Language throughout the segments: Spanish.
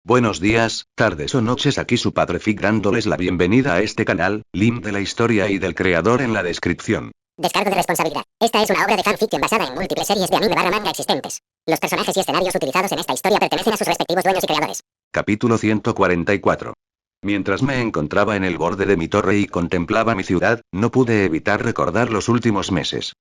Buenos días, tardes o noches, aquí su padre Fig dándoles la bienvenida a este canal, link de la historia y del creador en la descripción. Descargo de responsabilidad. Esta es una obra de fanfiction basada en múltiples series de anime barra manga existentes. Los personajes y escenarios utilizados en esta historia pertenecen a sus respectivos dueños y creadores. Capítulo 144. Mientras me encontraba en el borde de mi torre y contemplaba mi ciudad, no pude evitar recordar los últimos meses.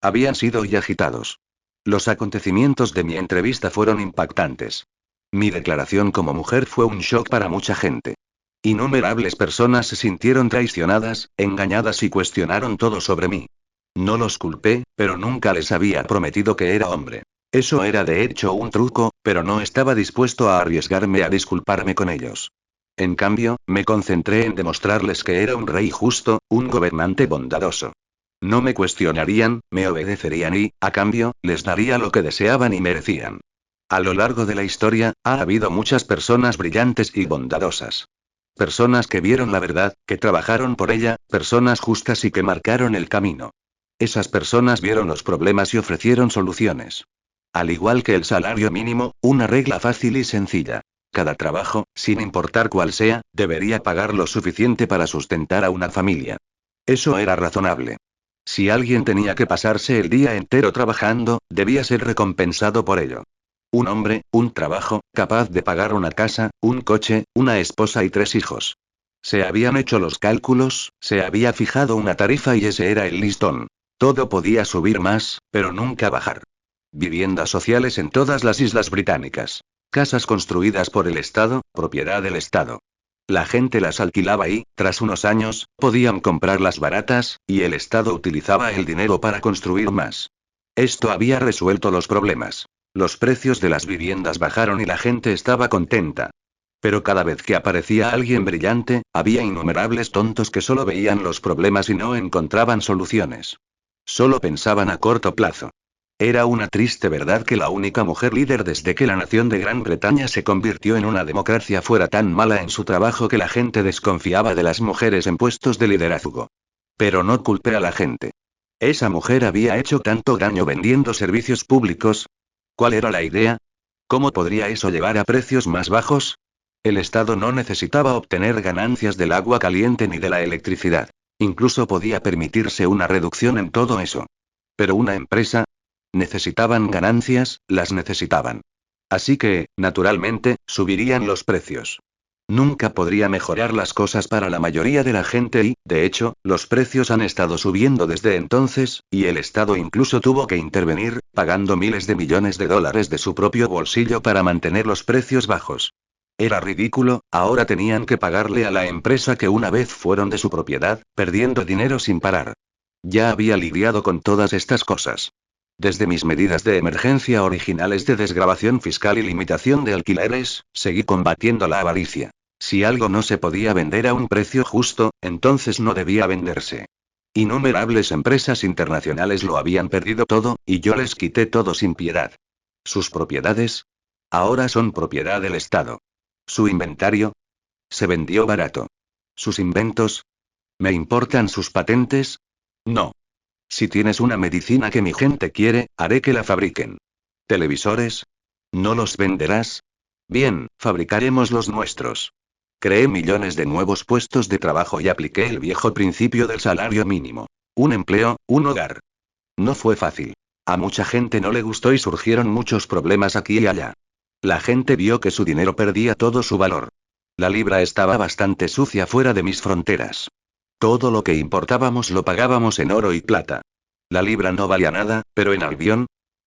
Habían sido y agitados. Los acontecimientos de mi entrevista fueron impactantes. Mi declaración como mujer fue un shock para mucha gente. Innumerables personas se sintieron traicionadas, engañadas y cuestionaron todo sobre mí. No los culpé, pero nunca les había prometido que era hombre. Eso era de hecho un truco, pero no estaba dispuesto a arriesgarme a disculparme con ellos. En cambio, me concentré en demostrarles que era un rey justo, un gobernante bondadoso. No me cuestionarían, me obedecerían y, a cambio, les daría lo que deseaban y merecían. A lo largo de la historia, ha habido muchas personas brillantes y bondadosas. Personas que vieron la verdad, que trabajaron por ella, personas justas y que marcaron el camino. Esas personas vieron los problemas y ofrecieron soluciones. Al igual que el salario mínimo, una regla fácil y sencilla. Cada trabajo, sin importar cuál sea, debería pagar lo suficiente para sustentar a una familia. Eso era razonable. Si alguien tenía que pasarse el día entero trabajando, debía ser recompensado por ello. Un hombre, un trabajo, capaz de pagar una casa, un coche, una esposa y 3 hijos. Se habían hecho los cálculos, se había fijado una tarifa y ese era el listón. Todo podía subir más, pero nunca bajar. Viviendas sociales en todas las islas británicas. Casas construidas por el Estado, propiedad del Estado. La gente las alquilaba y, tras unos años, podían comprarlas baratas, y el Estado utilizaba el dinero para construir más. Esto había resuelto los problemas. Los precios de las viviendas bajaron y la gente estaba contenta. Pero cada vez que aparecía alguien brillante, había innumerables tontos que solo veían los problemas y no encontraban soluciones. Solo pensaban a corto plazo. Era una triste verdad que la única mujer líder desde que la nación de Gran Bretaña se convirtió en una democracia fuera tan mala en su trabajo que la gente desconfiaba de las mujeres en puestos de liderazgo. Pero no culpé a la gente. Esa mujer había hecho tanto daño vendiendo servicios públicos. ¿Cuál era la idea? ¿Cómo podría eso llevar a precios más bajos? El Estado no necesitaba obtener ganancias del agua caliente ni de la electricidad. Incluso podía permitirse una reducción en todo eso. Pero una empresa, necesitaban ganancias, las necesitaban. Así que, naturalmente, subirían los precios. Nunca podría mejorar las cosas para la mayoría de la gente y, de hecho, los precios han estado subiendo desde entonces, y el Estado incluso tuvo que intervenir, pagando miles de millones de dólares de su propio bolsillo para mantener los precios bajos. Era ridículo, ahora tenían que pagarle a la empresa que una vez fueron de su propiedad, perdiendo dinero sin parar. Ya había lidiado con todas estas cosas. Desde mis medidas de emergencia originales de desgravación fiscal y limitación de alquileres, seguí combatiendo la avaricia. Si algo no se podía vender a un precio justo, entonces no debía venderse. Innumerables empresas internacionales lo habían perdido todo, y yo les quité todo sin piedad. Sus propiedades, ahora son propiedad del Estado. Su inventario, se vendió barato. Sus inventos, ¿me importan sus patentes? No. Si tienes una medicina que mi gente quiere, haré que la fabriquen. ¿Televisores? ¿No los venderás? Bien, fabricaremos los nuestros. Creé millones de nuevos puestos de trabajo y apliqué el viejo principio del salario mínimo. Un empleo, un hogar. No fue fácil. A mucha gente no le gustó y surgieron muchos problemas aquí y allá. La gente vio que su dinero perdía todo su valor. La libra estaba bastante sucia fuera de mis fronteras. Todo lo que importábamos lo pagábamos en oro y plata. La libra no valía nada, pero en Albion,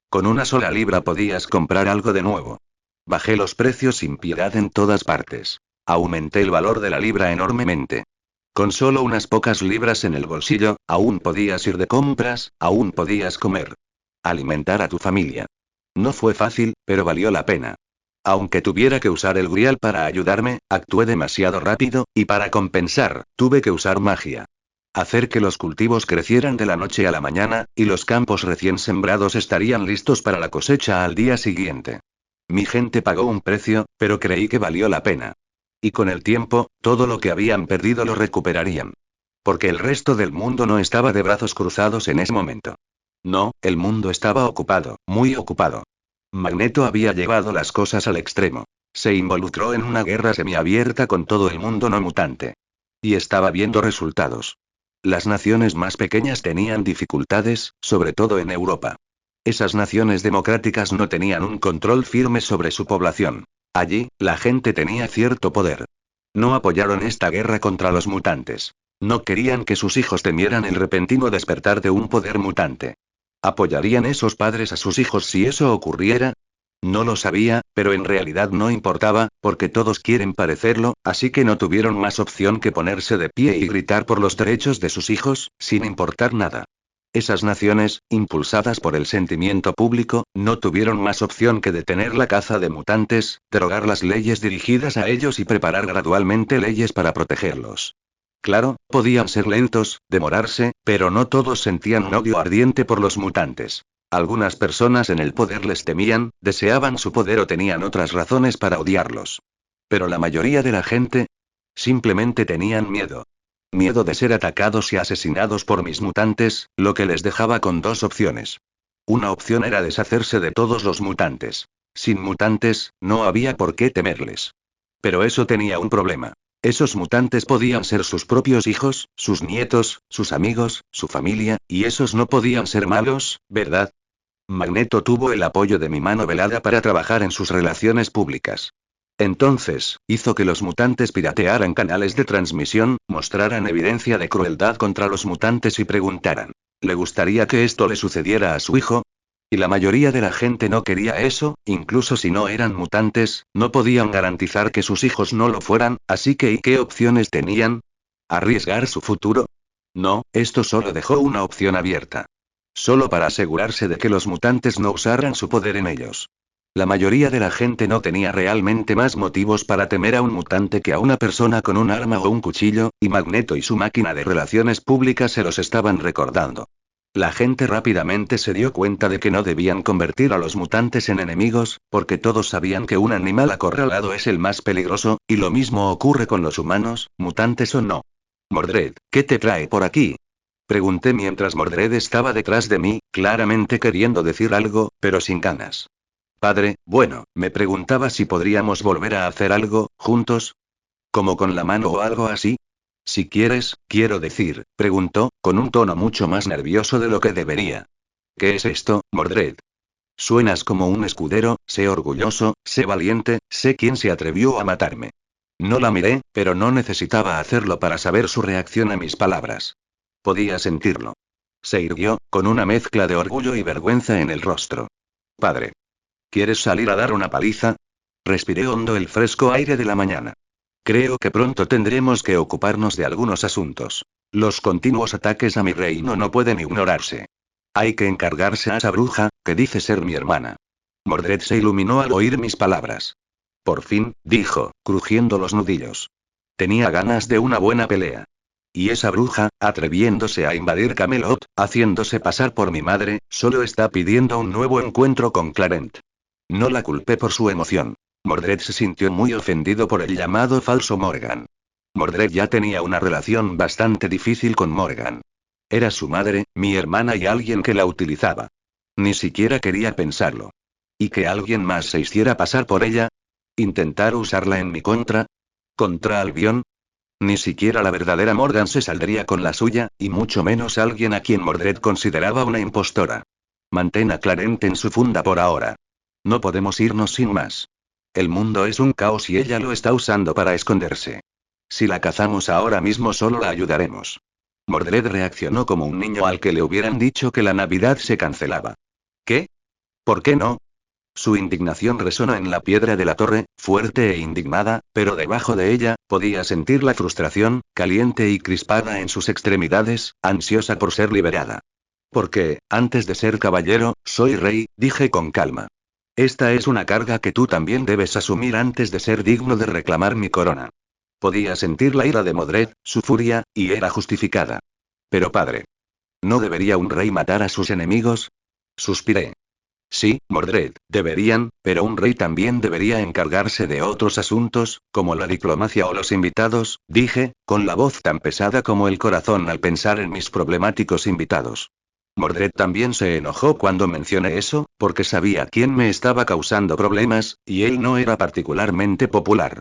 con una sola libra podías comprar algo de nuevo. Bajé los precios sin piedad en todas partes. Aumenté el valor de la libra enormemente. Con solo unas pocas libras en el bolsillo, aún podías ir de compras, aún podías comer. Alimentar a tu familia. No fue fácil, pero valió la pena. Aunque tuviera que usar el grial para ayudarme, actué demasiado rápido, y para compensar, tuve que usar magia. Hacer que los cultivos crecieran de la noche a la mañana, y los campos recién sembrados estarían listos para la cosecha al día siguiente. Mi gente pagó un precio, pero creí que valió la pena. Y con el tiempo, todo lo que habían perdido lo recuperarían. Porque el resto del mundo no estaba de brazos cruzados en ese momento. No, el mundo estaba ocupado, muy ocupado. Magneto había llevado las cosas al extremo. Se involucró en una guerra semiabierta con todo el mundo no mutante. Y estaba viendo resultados. Las naciones más pequeñas tenían dificultades, sobre todo en Europa. Esas naciones democráticas no tenían un control firme sobre su población. Allí, la gente tenía cierto poder. No apoyaron esta guerra contra los mutantes. No querían que sus hijos temieran el repentino despertar de un poder mutante. ¿Apoyarían esos padres a sus hijos si eso ocurriera? No lo sabía, pero en realidad no importaba, porque todos quieren parecerlo, así que no tuvieron más opción que ponerse de pie y gritar por los derechos de sus hijos, sin importar nada. Esas naciones, impulsadas por el sentimiento público, no tuvieron más opción que detener la caza de mutantes, derogar las leyes dirigidas a ellos y preparar gradualmente leyes para protegerlos. Claro, podían ser lentos, demorarse, pero no todos sentían un odio ardiente por los mutantes. Algunas personas en el poder les temían, deseaban su poder o tenían otras razones para odiarlos. Pero la mayoría de la gente simplemente tenían miedo. Miedo de ser atacados y asesinados por mis mutantes, lo que les dejaba con dos opciones. Una opción era deshacerse de todos los mutantes. Sin mutantes, no había por qué temerles. Pero eso tenía un problema. Esos mutantes podían ser sus propios hijos, sus nietos, sus amigos, su familia, y esos no podían ser malos, ¿verdad? Magneto tuvo el apoyo de mi mano velada para trabajar en sus relaciones públicas. Entonces, hizo que los mutantes piratearan canales de transmisión, mostraran evidencia de crueldad contra los mutantes y preguntaran: ¿le gustaría que esto le sucediera a su hijo? Y la mayoría de la gente no quería eso, incluso si no eran mutantes, no podían garantizar que sus hijos no lo fueran, así que ¿y qué opciones tenían? ¿Arriesgar su futuro? No, esto solo dejó una opción abierta. Solo para asegurarse de que los mutantes no usaran su poder en ellos. La mayoría de la gente no tenía realmente más motivos para temer a un mutante que a una persona con un arma o un cuchillo, y Magneto y su máquina de relaciones públicas se los estaban recordando. La gente rápidamente se dio cuenta de que no debían convertir a los mutantes en enemigos, porque todos sabían que un animal acorralado es el más peligroso, y lo mismo ocurre con los humanos, mutantes o no. Mordred, ¿qué te trae por aquí? Pregunté mientras Mordred estaba detrás de mí, claramente queriendo decir algo, pero sin ganas. Padre, bueno, me preguntaba si podríamos volver a hacer algo, juntos. ¿Como con la mano o algo así? Si quieres, quiero decir, preguntó, con un tono mucho más nervioso de lo que debería. ¿Qué es esto, Mordred? Suenas como un escudero, sé orgulloso, sé valiente, sé quién se atrevió a matarme. No la miré, pero no necesitaba hacerlo para saber su reacción a mis palabras. Podía sentirlo. Se irguió, con una mezcla de orgullo y vergüenza en el rostro. Padre. ¿Quieres salir a dar una paliza? Respiré hondo el fresco aire de la mañana. Creo que pronto tendremos que ocuparnos de algunos asuntos. Los continuos ataques a mi reino no pueden ignorarse. Hay que encargarse a esa bruja, que dice ser mi hermana. Mordred se iluminó al oír mis palabras. Por fin, dijo, crujiendo los nudillos. Tenía ganas de una buena pelea. Y esa bruja, atreviéndose a invadir Camelot, haciéndose pasar por mi madre, solo está pidiendo un nuevo encuentro con Clarent. No la culpé por su emoción. Mordred se sintió muy ofendido por el llamado falso Morgan. Mordred ya tenía una relación bastante difícil con Morgan. Era su madre, mi hermana y alguien que la utilizaba. Ni siquiera quería pensarlo. ¿Y que alguien más se hiciera pasar por ella? ¿Intentar usarla en mi contra? ¿Contra Albion? Ni siquiera la verdadera Morgan se saldría con la suya, y mucho menos alguien a quien Mordred consideraba una impostora. Mantén a Clarent en su funda por ahora. No podemos irnos sin más. El mundo es un caos y ella lo está usando para esconderse. Si la cazamos ahora mismo solo la ayudaremos. Mordred reaccionó como un niño al que le hubieran dicho que la Navidad se cancelaba. ¿Qué? ¿Por qué no? Su indignación resonó en la piedra de la torre, fuerte e indignada, pero debajo de ella, podía sentir la frustración, caliente y crispada en sus extremidades, ansiosa por ser liberada. Porque, antes de ser caballero, soy rey, dije con calma. Esta es una carga que tú también debes asumir antes de ser digno de reclamar mi corona. Podía sentir la ira de Mordred, su furia, y era justificada. Pero padre. ¿No debería un rey matar a sus enemigos? Suspiré. Sí, Mordred, deberían, pero un rey también debería encargarse de otros asuntos, como la diplomacia o los invitados, dije, con la voz tan pesada como el corazón al pensar en mis problemáticos invitados. Mordred también se enojó cuando mencioné eso, porque sabía quién me estaba causando problemas, y él no era particularmente popular.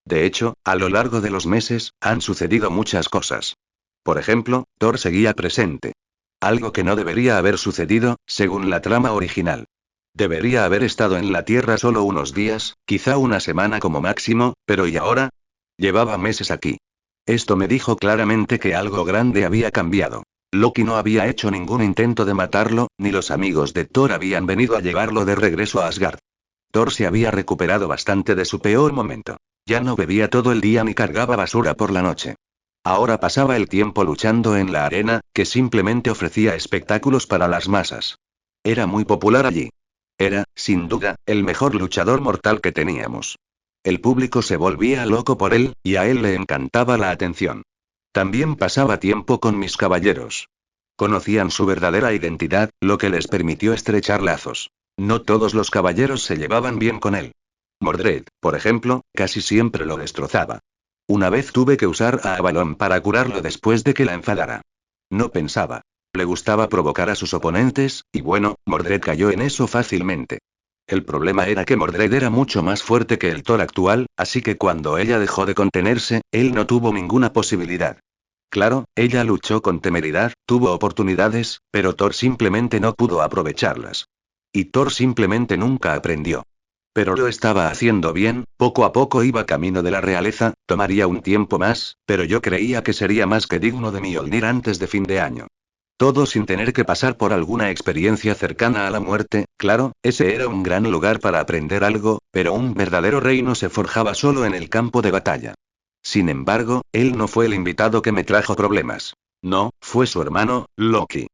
De hecho, a lo largo de los meses, han sucedido muchas cosas. Por ejemplo, Thor seguía presente. Algo que no debería haber sucedido, según la trama original. Debería haber estado en la Tierra solo unos días, quizá una semana como máximo, pero ¿y ahora? Llevaba meses aquí. Esto me dijo claramente que algo grande había cambiado. Loki no había hecho ningún intento de matarlo, ni los amigos de Thor habían venido a llevarlo de regreso a Asgard. Thor se había recuperado bastante de su peor momento. Ya no bebía todo el día ni cargaba basura por la noche. Ahora pasaba el tiempo luchando en la arena, que simplemente ofrecía espectáculos para las masas. Era muy popular allí. Era, sin duda, el mejor luchador mortal que teníamos. El público se volvía loco por él, y a él le encantaba la atención. También pasaba tiempo con mis caballeros. Conocían su verdadera identidad, lo que les permitió estrechar lazos. No todos los caballeros se llevaban bien con él. Mordred, por ejemplo, casi siempre lo destrozaba. Una vez tuve que usar a Avalon para curarlo después de que la enfadara. No pensaba. Le gustaba provocar a sus oponentes, y bueno, Mordred cayó en eso fácilmente. El problema era que Mordred era mucho más fuerte que el Thor actual, así que cuando ella dejó de contenerse, él no tuvo ninguna posibilidad. Claro, ella luchó con temeridad, tuvo oportunidades, pero Thor simplemente no pudo aprovecharlas. Y Thor simplemente nunca aprendió. Pero lo estaba haciendo bien, poco a poco iba camino de la realeza, tomaría un tiempo más, pero yo creía que sería más que digno de Mjolnir antes de fin de año. Todo sin tener que pasar por alguna experiencia cercana a la muerte, claro, ese era un gran lugar para aprender algo, pero un verdadero reino se forjaba solo en el campo de batalla. Sin embargo, él no fue el invitado que me trajo problemas. No, fue su hermano, Loki.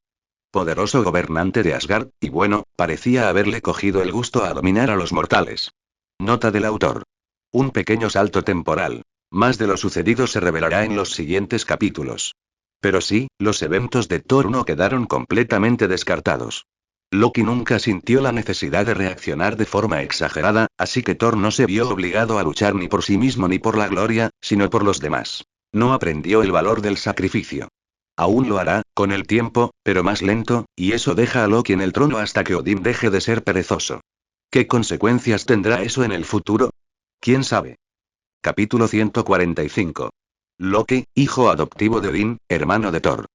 Poderoso gobernante de Asgard, y bueno, parecía haberle cogido el gusto a dominar a los mortales. Nota del autor. Un pequeño salto temporal. Más de lo sucedido se revelará en los siguientes capítulos. Pero sí, los eventos de Thor no quedaron completamente descartados. Loki nunca sintió la necesidad de reaccionar de forma exagerada, así que Thor no se vio obligado a luchar ni por sí mismo ni por la gloria, sino por los demás. No aprendió el valor del sacrificio. Aún lo hará, con el tiempo, pero más lento, y eso deja a Loki en el trono hasta que Odín deje de ser perezoso. ¿Qué consecuencias tendrá eso en el futuro? ¿Quién sabe? Capítulo 145. Loki, hijo adoptivo de Odín, hermano de Thor.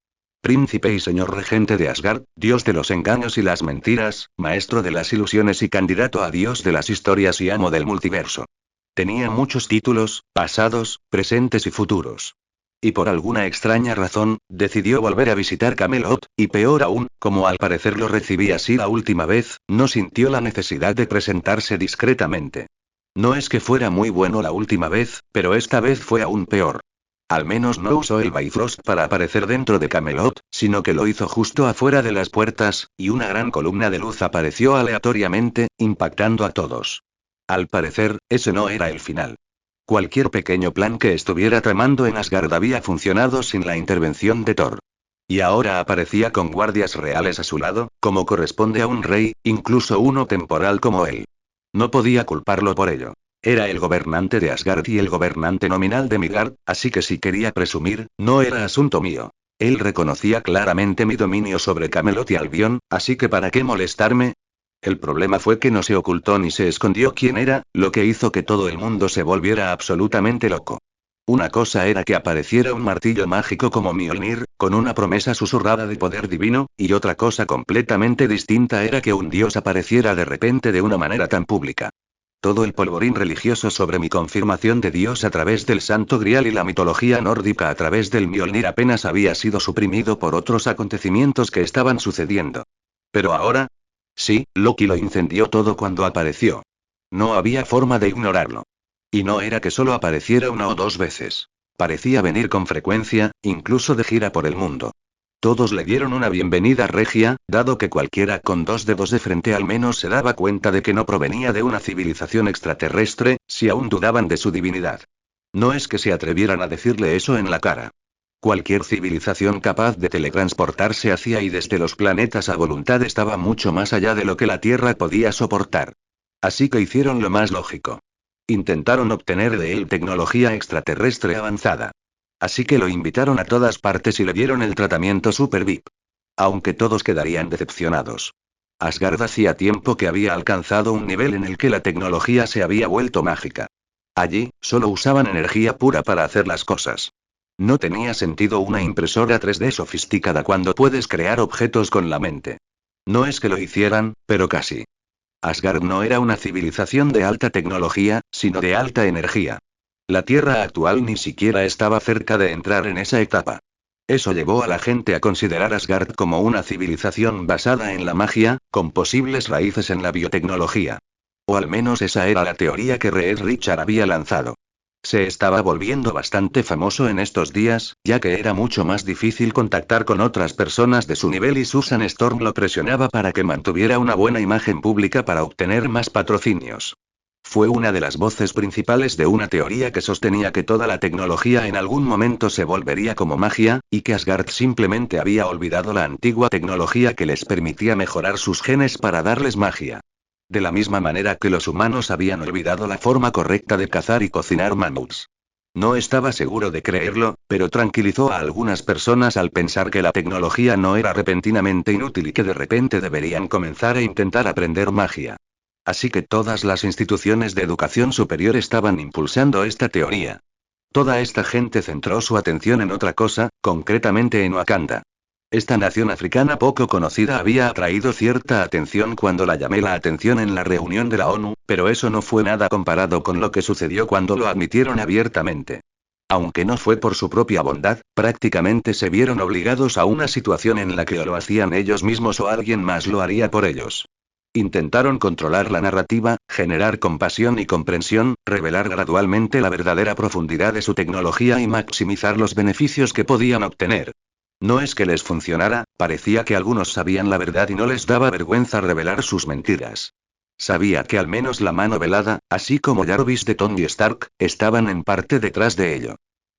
Príncipe y señor regente de Asgard, dios de los engaños y las mentiras, maestro de las ilusiones y candidato a dios de las historias y amo del multiverso. Tenía muchos títulos, pasados, presentes y futuros. Y por alguna extraña razón, decidió volver a visitar Camelot, y peor aún, como al parecer lo recibí así la última vez, no sintió la necesidad de presentarse discretamente. No es que fuera muy bueno la última vez, pero esta vez fue aún peor. Al menos no usó el Bifrost para aparecer dentro de Camelot, sino que lo hizo justo afuera de las puertas, y una gran columna de luz apareció aleatoriamente, impactando a todos. Al parecer, ese no era el final. Cualquier pequeño plan que estuviera tramando en Asgard había funcionado sin la intervención de Thor. Y ahora aparecía con guardias reales a su lado, como corresponde a un rey, incluso uno temporal como él. No podía culparlo por ello. Era el gobernante de Asgard y el gobernante nominal de Midgard, así que si quería presumir, no era asunto mío. Él reconocía claramente mi dominio sobre Camelot y Albion, así que ¿para qué molestarme? El problema fue que no se ocultó ni se escondió quién era, lo que hizo que todo el mundo se volviera absolutamente loco. Una cosa era que apareciera un martillo mágico como Mjolnir, con una promesa susurrada de poder divino, y otra cosa completamente distinta era que un dios apareciera de repente de una manera tan pública. Todo el polvorín religioso sobre mi confirmación de Dios a través del Santo Grial y la mitología nórdica a través del Mjolnir apenas había sido suprimido por otros acontecimientos que estaban sucediendo. Pero ahora, sí, Loki lo incendió todo cuando apareció. No había forma de ignorarlo. Y no era que solo apareciera una o dos veces. Parecía venir con frecuencia, incluso de gira por el mundo. Todos le dieron una bienvenida regia, dado que cualquiera con dos dedos de frente al menos se daba cuenta de que no provenía de una civilización extraterrestre, si aún dudaban de su divinidad. No es que se atrevieran a decirle eso en la cara. Cualquier civilización capaz de teletransportarse hacia y desde los planetas a voluntad estaba mucho más allá de lo que la Tierra podía soportar. Así que hicieron lo más lógico. Intentaron obtener de él tecnología extraterrestre avanzada. Así que lo invitaron a todas partes y le dieron el tratamiento Super VIP. Aunque todos quedarían decepcionados. Asgard hacía tiempo que había alcanzado un nivel en el que la tecnología se había vuelto mágica. Allí, solo usaban energía pura para hacer las cosas. No tenía sentido una impresora 3D sofisticada cuando puedes crear objetos con la mente. No es que lo hicieran, pero casi. Asgard no era una civilización de alta tecnología, sino de alta energía. La Tierra actual ni siquiera estaba cerca de entrar en esa etapa. Eso llevó a la gente a considerar Asgard como una civilización basada en la magia, con posibles raíces en la biotecnología. O al menos esa era la teoría que Reed Richard había lanzado. Se estaba volviendo bastante famoso en estos días, ya que era mucho más difícil contactar con otras personas de su nivel y Susan Storm lo presionaba para que mantuviera una buena imagen pública para obtener más patrocinios. Fue una de las voces principales de una teoría que sostenía que toda la tecnología en algún momento se volvería como magia, y que Asgard simplemente había olvidado la antigua tecnología que les permitía mejorar sus genes para darles magia. De la misma manera que los humanos habían olvidado la forma correcta de cazar y cocinar mamuts. No estaba seguro de creerlo, pero tranquilizó a algunas personas al pensar que la tecnología no era repentinamente inútil y que de repente deberían comenzar a intentar aprender magia. Así que todas las instituciones de educación superior estaban impulsando esta teoría. Toda esta gente centró su atención en otra cosa, concretamente en Wakanda. Esta nación africana poco conocida había atraído cierta atención cuando la llamé la atención en la reunión de la ONU, pero eso no fue nada comparado con lo que sucedió cuando lo admitieron abiertamente. Aunque no fue por su propia bondad, prácticamente se vieron obligados a una situación en la que o lo hacían ellos mismos o alguien más lo haría por ellos. Intentaron controlar la narrativa, generar compasión y comprensión, revelar gradualmente la verdadera profundidad de su tecnología y maximizar los beneficios que podían obtener. No es que les funcionara, parecía que algunos sabían la verdad y no les daba vergüenza revelar sus mentiras. Sabía que al menos la mano velada, así como Jarvis de Tony Stark, estaban en parte detrás de ello.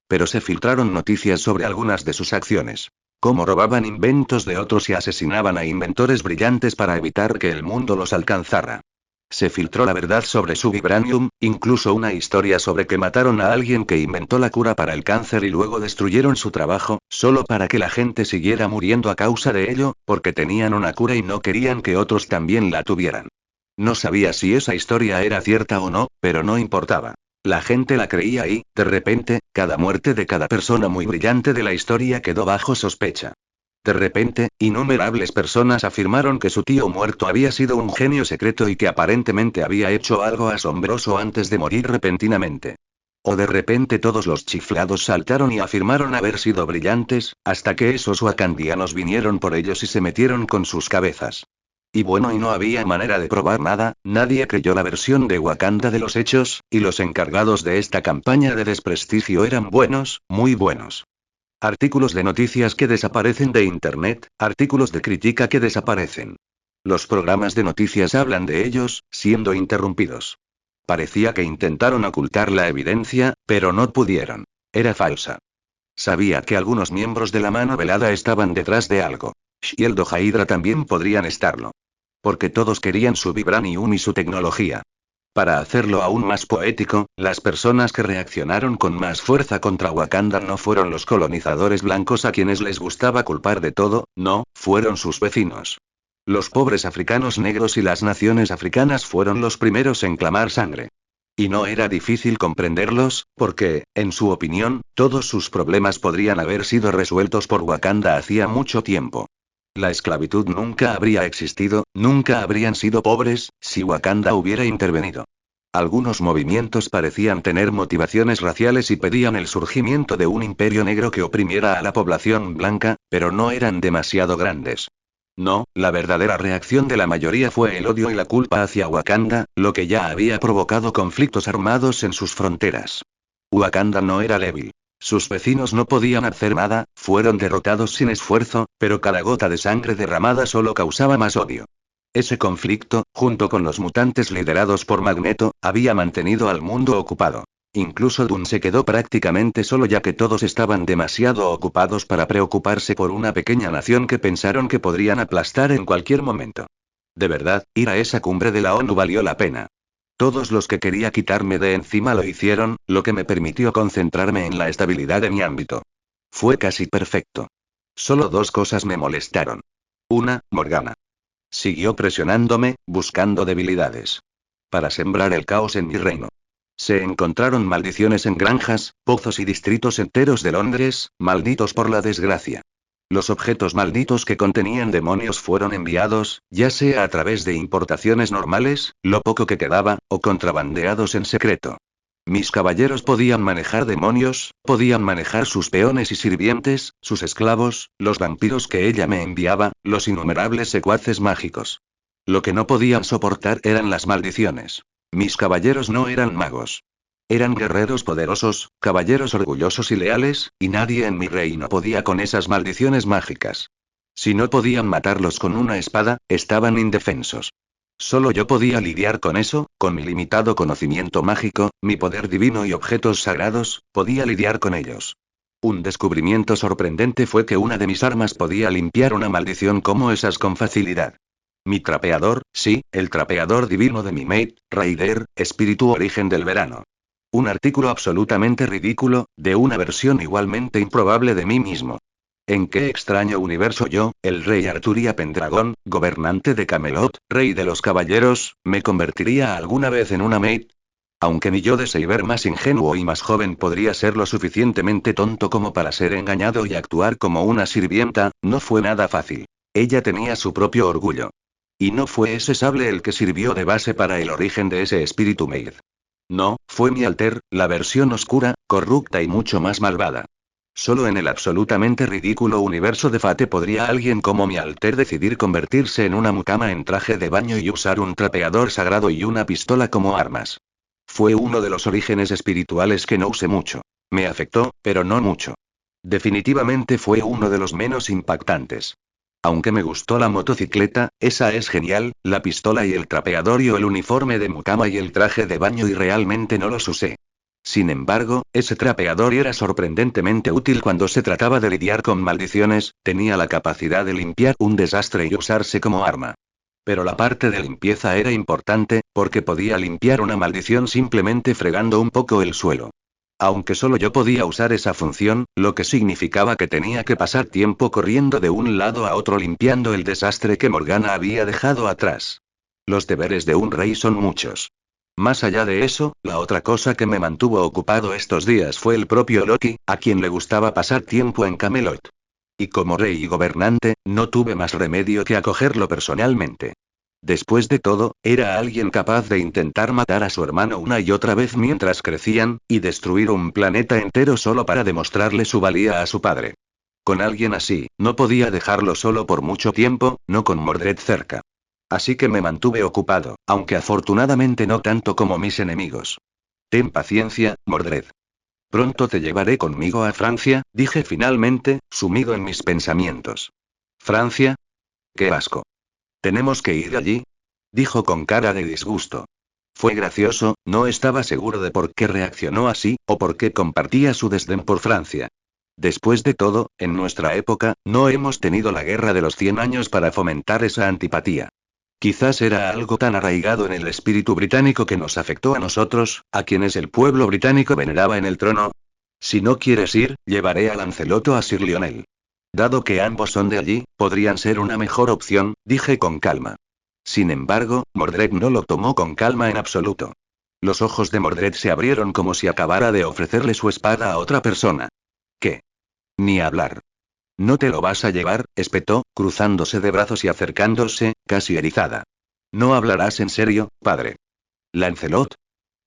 Pero se filtraron noticias sobre algunas de sus acciones. Cómo robaban inventos de otros y asesinaban a inventores brillantes para evitar que el mundo los alcanzara. Se filtró la verdad sobre su vibranium, incluso una historia sobre que mataron a alguien que inventó la cura para el cáncer y luego destruyeron su trabajo, solo para que la gente siguiera muriendo a causa de ello, porque tenían una cura y no querían que otros también la tuvieran. No sabía si esa historia era cierta o no, pero no importaba. La gente la creía y, de repente, cada muerte de cada persona muy brillante de la historia quedó bajo sospecha. De repente, innumerables personas afirmaron que su tío muerto había sido un genio secreto y que aparentemente había hecho algo asombroso antes de morir repentinamente. O de repente todos los chiflados saltaron y afirmaron haber sido brillantes, hasta que esos wakandianos vinieron por ellos y se metieron con sus cabezas. Y bueno, y no había manera de probar nada, nadie creyó la versión de Wakanda de los hechos, y los encargados de esta campaña de desprestigio eran buenos, muy buenos. Artículos de noticias que desaparecen de Internet, artículos de crítica que desaparecen. Los programas de noticias hablan de ellos, siendo interrumpidos. Parecía que intentaron ocultar la evidencia, pero no pudieron. Era falsa. Sabía que algunos miembros de la mano velada estaban detrás de algo. Shield o Hydra también podrían estarlo. Porque todos querían su vibranium y su tecnología. Para hacerlo aún más poético, las personas que reaccionaron con más fuerza contra Wakanda no fueron los colonizadores blancos a quienes les gustaba culpar de todo, no, fueron sus vecinos. Los pobres africanos negros y las naciones africanas fueron los primeros en clamar sangre. Y no era difícil comprenderlos, porque, en su opinión, todos sus problemas podrían haber sido resueltos por Wakanda hacía mucho tiempo. La esclavitud nunca habría existido, nunca habrían sido pobres, si Wakanda hubiera intervenido. Algunos movimientos parecían tener motivaciones raciales y pedían el surgimiento de un imperio negro que oprimiera a la población blanca, pero no eran demasiado grandes. No, la verdadera reacción de la mayoría fue el odio y la culpa hacia Wakanda, lo que ya había provocado conflictos armados en sus fronteras. Wakanda no era débil. Sus vecinos no podían hacer nada, fueron derrotados sin esfuerzo, pero cada gota de sangre derramada solo causaba más odio. Ese conflicto, junto con los mutantes liderados por Magneto, había mantenido al mundo ocupado. Incluso Dune se quedó prácticamente solo ya que todos estaban demasiado ocupados para preocuparse por una pequeña nación que pensaron que podrían aplastar en cualquier momento. De verdad, ir a esa cumbre de la ONU valió la pena. Todos los que quería quitarme de encima lo hicieron, lo que me permitió concentrarme en la estabilidad de mi ámbito. Fue casi perfecto. Solo dos cosas me molestaron. una, Morgana. Siguió presionándome, buscando debilidades. Para sembrar el caos en mi reino. Se encontraron maldiciones en granjas, pozos y distritos enteros de Londres, malditos por la desgracia. Los objetos malditos que contenían demonios fueron enviados, ya sea a través de importaciones normales, lo poco que quedaba, o contrabandeados en secreto. Mis caballeros podían manejar demonios, podían manejar sus peones y sirvientes, sus esclavos, los vampiros que ella me enviaba, los innumerables secuaces mágicos. Lo que no podían soportar eran las maldiciones. Mis caballeros no eran magos. Eran guerreros poderosos, caballeros orgullosos y leales, y nadie en mi reino podía con esas maldiciones mágicas. Si no podían matarlos con una espada, estaban indefensos. Solo yo podía lidiar con eso, con mi limitado conocimiento mágico, mi poder divino y objetos sagrados, podía lidiar con ellos. Un descubrimiento sorprendente fue que una de mis armas podía limpiar una maldición como esas con facilidad. Mi trapeador, sí, el trapeador divino de mi mate, Raider, espíritu origen del verano. Un artículo absolutamente ridículo, de una versión igualmente improbable de mí mismo. ¿En qué extraño universo yo, el rey Arturia Pendragón, gobernante de Camelot, rey de los caballeros, me convertiría alguna vez en una maid? Aunque mi yo de Saber más ingenuo y más joven podría ser lo suficientemente tonto como para ser engañado y actuar como una sirvienta, no fue nada fácil. Ella tenía su propio orgullo. Y no fue ese sable el que sirvió de base para el origen de ese espíritu maid. No, fue mi alter, la versión oscura, corrupta y mucho más malvada. Solo en el absolutamente ridículo universo de Fate podría alguien como mi alter decidir convertirse en una mucama en traje de baño y usar un trapeador sagrado y una pistola como armas. Fue uno de los orígenes espirituales que no usé mucho. Me afectó, pero no mucho. Definitivamente fue uno de los menos impactantes. Aunque me gustó la motocicleta, esa es genial, la pistola y el trapeador y el uniforme de mucama y el traje de baño y realmente no los usé. Sin embargo, ese trapeador era sorprendentemente útil cuando se trataba de lidiar con maldiciones, tenía la capacidad de limpiar un desastre y usarse como arma. Pero la parte de limpieza era importante, porque podía limpiar una maldición simplemente fregando un poco el suelo. Aunque solo yo podía usar esa función, lo que significaba que tenía que pasar tiempo corriendo de un lado a otro limpiando el desastre que Morgana había dejado atrás. Los deberes de un rey son muchos. Más allá de eso, la otra cosa que me mantuvo ocupado estos días fue el propio Loki, a quien le gustaba pasar tiempo en Camelot. Y como rey y gobernante, no tuve más remedio que acogerlo personalmente. Después de todo, era alguien capaz de intentar matar a su hermano una y otra vez mientras crecían, y destruir un planeta entero solo para demostrarle su valía a su padre. Con alguien así, no podía dejarlo solo por mucho tiempo, no con Mordred cerca. Así que me mantuve ocupado, aunque afortunadamente no tanto como mis enemigos. Ten paciencia, Mordred. Pronto te llevaré conmigo a Francia, dije finalmente, sumido en mis pensamientos. ¿Francia? ¡Qué asco! ¿Tenemos que ir allí? Dijo con cara de disgusto. Fue gracioso, no estaba seguro de por qué reaccionó así, o por qué compartía su desdén por Francia. Después de todo, en nuestra época, no hemos tenido la guerra de los 100 años para fomentar esa antipatía. Quizás era algo tan arraigado en el espíritu británico que nos afectó a nosotros, a quienes el pueblo británico veneraba en el trono. Si no quieres ir, llevaré a Lancelot o a Sir Lionel. Dado que ambos son de allí, podrían ser una mejor opción, dije con calma. Sin embargo, Mordred no lo tomó con calma en absoluto. Los ojos de Mordred se abrieron como si acabara de ofrecerle su espada a otra persona. ¿Qué? Ni hablar. ¿No te lo vas a llevar?, espetó, cruzándose de brazos y acercándose, casi erizada. ¿No hablarás en serio, padre? ¿Lancelot?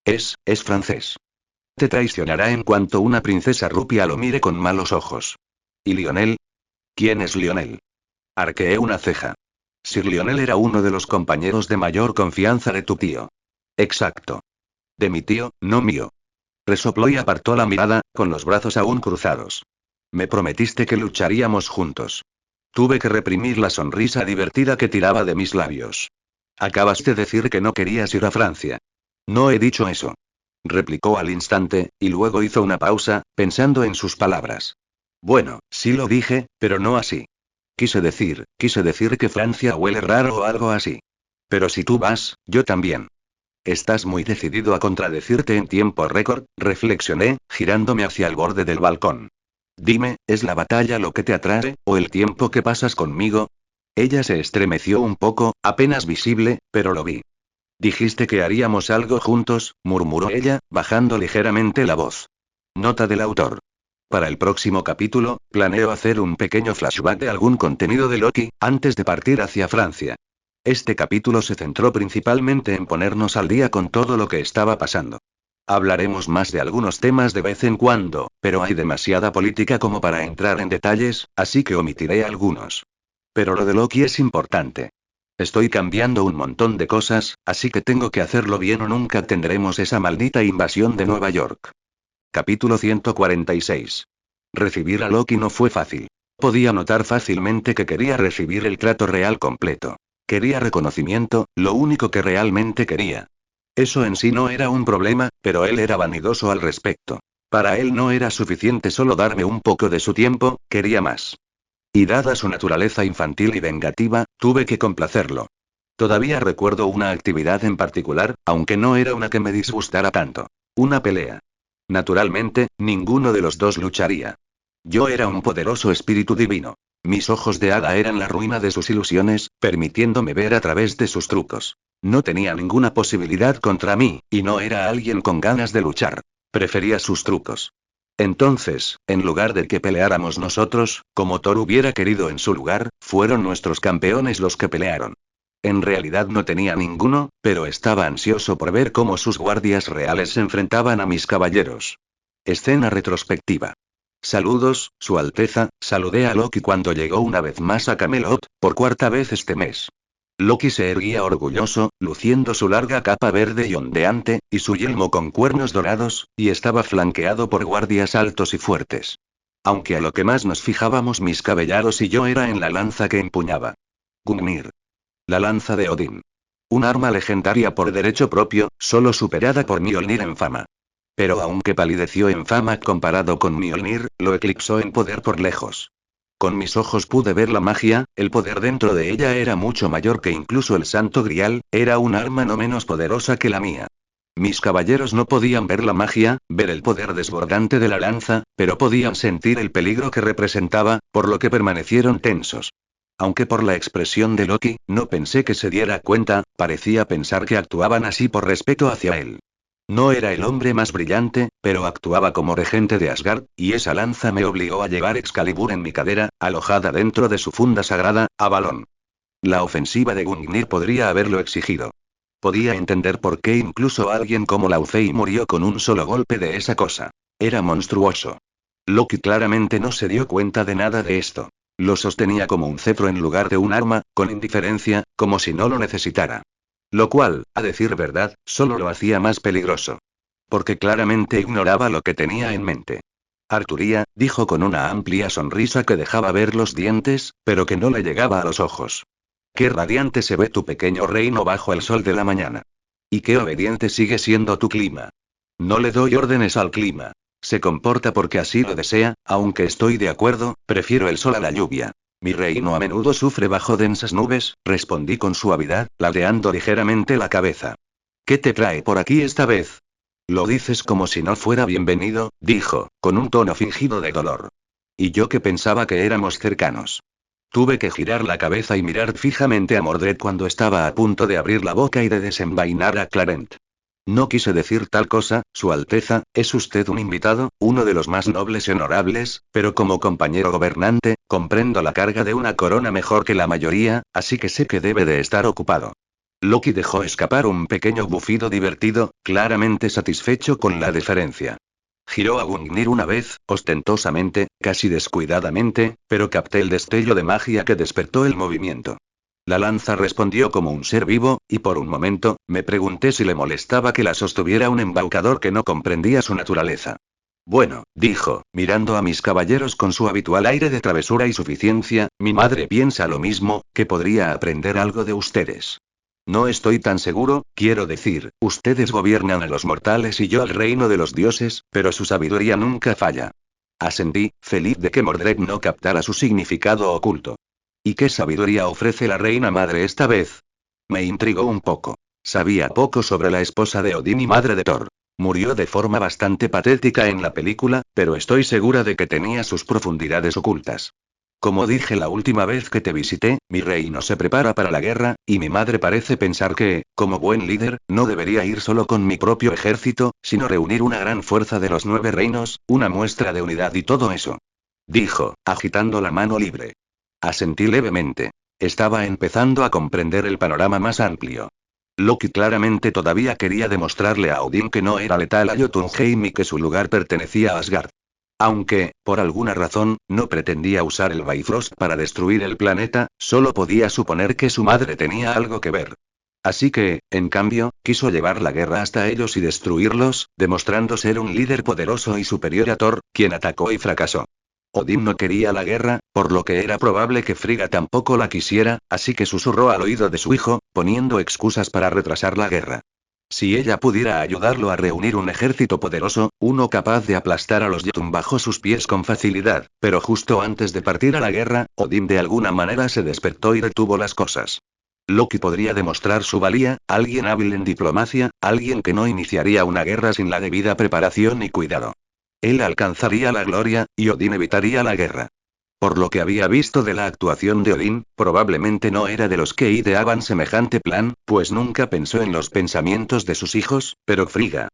Es francés. Te traicionará en cuanto una princesa rupia lo mire con malos ojos. ¿Y Lionel? ¿Quién es Lionel? Arqueé una ceja. Sir Lionel era uno de los compañeros de mayor confianza de tu tío. Exacto. De mi tío, no mío. Resopló y apartó la mirada, con los brazos aún cruzados. Me prometiste que lucharíamos juntos. Tuve que reprimir la sonrisa divertida que tiraba de mis labios. Acabas de decir que no querías ir a Francia. No he dicho eso. Replicó al instante, y luego hizo una pausa, pensando en sus palabras. Bueno, sí lo dije, pero no así. Quise decir que Francia huele raro o algo así. Pero si tú vas, yo también. Estás muy decidido a contradecirte en tiempo récord, reflexioné, girándome hacia el borde del balcón. Dime, ¿es la batalla lo que te atrae, o el tiempo que pasas conmigo? Ella se estremeció un poco, apenas visible, pero lo vi. Dijiste que haríamos algo juntos, murmuró ella, bajando ligeramente la voz. Nota del autor. Para el próximo capítulo, planeo hacer un pequeño flashback de algún contenido de Loki, antes de partir hacia Francia. Este capítulo se centró principalmente en ponernos al día con todo lo que estaba pasando. Hablaremos más de algunos temas de vez en cuando, pero hay demasiada política como para entrar en detalles, así que omitiré algunos. Pero lo de Loki es importante. Estoy cambiando un montón de cosas, así que tengo que hacerlo bien o nunca tendremos esa maldita invasión de Nueva York. Capítulo 146. Recibir a Loki no fue fácil. Podía notar fácilmente que quería recibir el trato real completo. Quería reconocimiento, lo único que realmente quería. Eso en sí no era un problema, pero él era vanidoso al respecto. Para él no era suficiente solo darme un poco de su tiempo, quería más. Y dada su naturaleza infantil y vengativa, tuve que complacerlo. Todavía recuerdo una actividad en particular, aunque no era una que me disgustara tanto. Una pelea. Naturalmente, ninguno de los dos lucharía. Yo era un poderoso espíritu divino. Mis ojos de hada eran la ruina de sus ilusiones, permitiéndome ver a través de sus trucos. No tenía ninguna posibilidad contra mí, y no era alguien con ganas de luchar. Prefería sus trucos. Entonces, en lugar de que peleáramos nosotros, como Thor hubiera querido en su lugar, fueron nuestros campeones los que pelearon. En realidad no tenía ninguno, pero estaba ansioso por ver cómo sus guardias reales se enfrentaban a mis caballeros. Escena retrospectiva. Saludos, Su Alteza, saludé a Loki cuando llegó una vez más a Camelot, por cuarta vez este mes. Loki se erguía orgulloso, luciendo su larga capa verde y ondeante, y su yelmo con cuernos dorados, y estaba flanqueado por guardias altos y fuertes. Aunque a lo que más nos fijábamos mis cabellaros y yo era en la lanza que empuñaba. Gungnir. La lanza de Odín. Un arma legendaria por derecho propio, solo superada por Mjolnir en fama. Pero aunque palideció en fama comparado con Mjolnir, lo eclipsó en poder por lejos. Con mis ojos pude ver la magia, el poder dentro de ella era mucho mayor que incluso el Santo Grial, era un arma no menos poderosa que la mía. Mis caballeros no podían ver la magia, ver el poder desbordante de la lanza, pero podían sentir el peligro que representaba, por lo que permanecieron tensos. Aunque por la expresión de Loki, no pensé que se diera cuenta, parecía pensar que actuaban así por respeto hacia él. No era el hombre más brillante, pero actuaba como regente de Asgard, y esa lanza me obligó a llevar Excalibur en mi cadera, alojada dentro de su funda sagrada, Avalon. La ofensiva de Gungnir podría haberlo exigido. Podía entender por qué incluso alguien como Laufey murió con un solo golpe de esa cosa. Era monstruoso. Loki claramente no se dio cuenta de nada de esto. Lo sostenía como un cetro en lugar de un arma, con indiferencia, como si no lo necesitara. Lo cual, a decir verdad, solo lo hacía más peligroso. Porque claramente ignoraba lo que tenía en mente. Arturía, dijo con una amplia sonrisa que dejaba ver los dientes, pero que no le llegaba a los ojos. Qué radiante se ve tu pequeño reino bajo el sol de la mañana. Y qué obediente sigue siendo tu clima. No le doy órdenes al clima. Se comporta porque así lo desea, aunque estoy de acuerdo, prefiero el sol a la lluvia. Mi reino a menudo sufre bajo densas nubes, respondí con suavidad, ladeando ligeramente la cabeza. ¿Qué te trae por aquí esta vez? Lo dices como si no fuera bienvenido, dijo, con un tono fingido de dolor. Y yo que pensaba que éramos cercanos. Tuve que girar la cabeza y mirar fijamente a Mordred cuando estaba a punto de abrir la boca y de desenvainar a Clarent. No quise decir tal cosa, Su Alteza, es usted un invitado, uno de los más nobles y honorables, pero como compañero gobernante, comprendo la carga de una corona mejor que la mayoría, así que sé que debe de estar ocupado. Loki dejó escapar un pequeño bufido divertido, claramente satisfecho con la deferencia. Giró a Gungnir una vez, ostentosamente, casi descuidadamente, pero capté el destello de magia que despertó el movimiento. La lanza respondió como un ser vivo, y por un momento, me pregunté si le molestaba que la sostuviera un embaucador que no comprendía su naturaleza. Bueno, dijo, mirando a mis caballeros con su habitual aire de travesura y suficiencia, mi madre piensa lo mismo, que podría aprender algo de ustedes. No estoy tan seguro, quiero decir, ustedes gobiernan a los mortales y yo al reino de los dioses, pero su sabiduría nunca falla. Asentí, feliz de que Mordred no captara su significado oculto. ¿Y qué sabiduría ofrece la reina madre esta vez? Me intrigó un poco. Sabía poco sobre la esposa de Odín y madre de Thor. Murió de forma bastante patética en la película, pero estoy segura de que tenía sus profundidades ocultas. Como dije la última vez que te visité, mi reino se prepara para la guerra, y mi madre parece pensar que, como buen líder, no debería ir solo con mi propio ejército, sino reunir una gran fuerza de los 9 reinos, una muestra de unidad y todo eso. Dijo, agitando la mano libre. Asentí levemente. Estaba empezando a comprender el panorama más amplio. Loki claramente todavía quería demostrarle a Odín que no era letal a Jotunheim y que su lugar pertenecía a Asgard. Aunque, por alguna razón, no pretendía usar el Bifrost para destruir el planeta, solo podía suponer que su madre tenía algo que ver. Así que, en cambio, quiso llevar la guerra hasta ellos y destruirlos, demostrando ser un líder poderoso y superior a Thor, quien atacó y fracasó. Odín no quería la guerra, por lo que era probable que Frigga tampoco la quisiera, así que susurró al oído de su hijo, poniendo excusas para retrasar la guerra. Si ella pudiera ayudarlo a reunir un ejército poderoso, uno capaz de aplastar a los Jotun bajo sus pies con facilidad, pero justo antes de partir a la guerra, Odín de alguna manera se despertó y detuvo las cosas. Loki podría demostrar su valía, alguien hábil en diplomacia, alguien que no iniciaría una guerra sin la debida preparación y cuidado. Él alcanzaría la gloria, y Odín evitaría la guerra. Por lo que había visto de la actuación de Odín, probablemente no era de los que ideaban semejante plan, pues nunca pensó en los pensamientos de sus hijos, pero Frigga.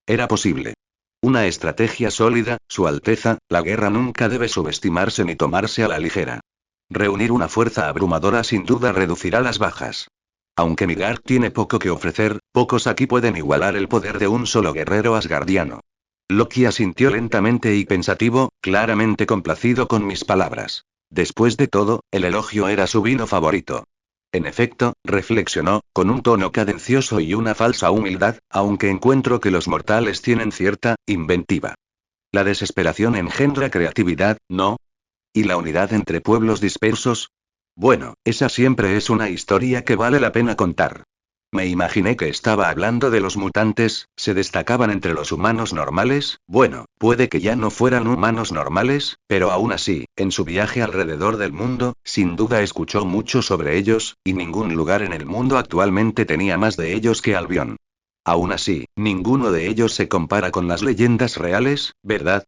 Era posible. Una estrategia sólida, Su Alteza, la guerra nunca debe subestimarse ni tomarse a la ligera. Reunir una fuerza abrumadora sin duda reducirá las bajas. Aunque Midgard tiene poco que ofrecer, pocos aquí pueden igualar el poder de un solo guerrero asgardiano. Loki asintió lentamente y pensativo, claramente complacido con mis palabras. Después de todo, el elogio era su vino favorito. En efecto, reflexionó, con un tono cadencioso y una falsa humildad, aunque encuentro que los mortales tienen cierta inventiva. La desesperación engendra creatividad, ¿no? ¿Y la unidad entre pueblos dispersos? Bueno, esa siempre es una historia que vale la pena contar. Me imaginé que estaba hablando de los mutantes, se destacaban entre los humanos normales, bueno, puede que ya no fueran humanos normales, pero aún así, en su viaje alrededor del mundo, sin duda escuchó mucho sobre ellos, y ningún lugar en el mundo actualmente tenía más de ellos que Albion. Aún así, ninguno de ellos se compara con las leyendas reales, ¿verdad?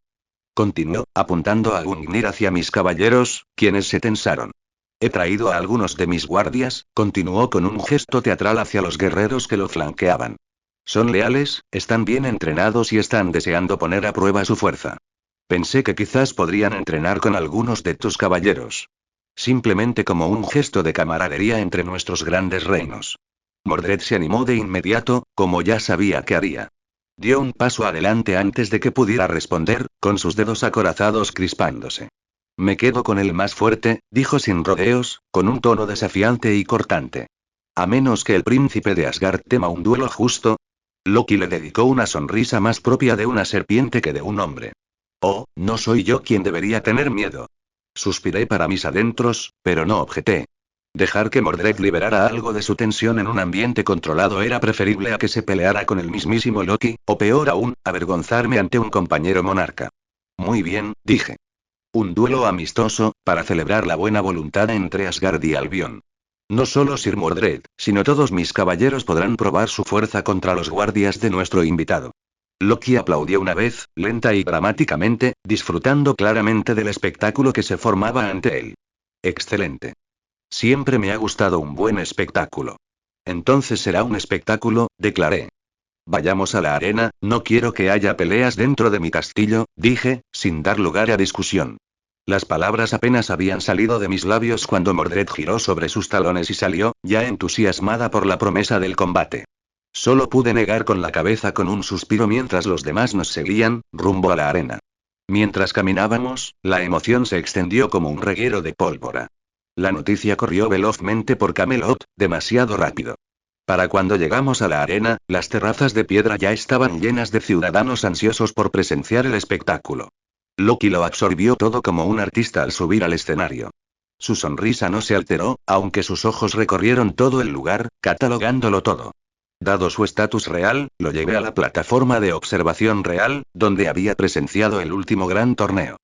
Continuó, apuntando a Gungnir hacia mis caballeros, quienes se tensaron. He traído a algunos de mis guardias, continuó con un gesto teatral hacia los guerreros que lo flanqueaban. Son leales, están bien entrenados y están deseando poner a prueba su fuerza. Pensé que quizás podrían entrenar con algunos de tus caballeros. Simplemente como un gesto de camaradería entre nuestros grandes reinos. Mordred se animó de inmediato, como ya sabía que haría. Dio un paso adelante antes de que pudiera responder, con sus dedos acorazados crispándose. Me quedo con el más fuerte, dijo sin rodeos, con un tono desafiante y cortante. A menos que el príncipe de Asgard tema un duelo justo. Loki le dedicó una sonrisa más propia de una serpiente que de un hombre. Oh, no soy yo quien debería tener miedo. Suspiré para mis adentros, pero no objeté. Dejar que Mordred liberara algo de su tensión en un ambiente controlado era preferible a que se peleara con el mismísimo Loki, o peor aún, avergonzarme ante un compañero monarca. Muy bien, dije. Un duelo amistoso, para celebrar la buena voluntad entre Asgard y Albion. No solo Sir Mordred, sino todos mis caballeros podrán probar su fuerza contra los guardias de nuestro invitado. Loki aplaudió una vez, lenta y dramáticamente, disfrutando claramente del espectáculo que se formaba ante él. Excelente. Siempre me ha gustado un buen espectáculo. Entonces será un espectáculo, declaré. Vayamos a la arena, no quiero que haya peleas dentro de mi castillo, dije, sin dar lugar a discusión. Las palabras apenas habían salido de mis labios cuando Mordred giró sobre sus talones y salió, ya entusiasmada por la promesa del combate. Solo pude negar con la cabeza con un suspiro mientras los demás nos seguían, rumbo a la arena. Mientras caminábamos, la emoción se extendió como un reguero de pólvora. La noticia corrió velozmente por Camelot, demasiado rápido. Para cuando llegamos a la arena, las terrazas de piedra ya estaban llenas de ciudadanos ansiosos por presenciar el espectáculo. Loki lo absorbió todo como un artista al subir al escenario. Su sonrisa no se alteró, aunque sus ojos recorrieron todo el lugar, catalogándolo todo. Dado su estatus real, lo llevé a la plataforma de observación real, donde había presenciado el último gran torneo.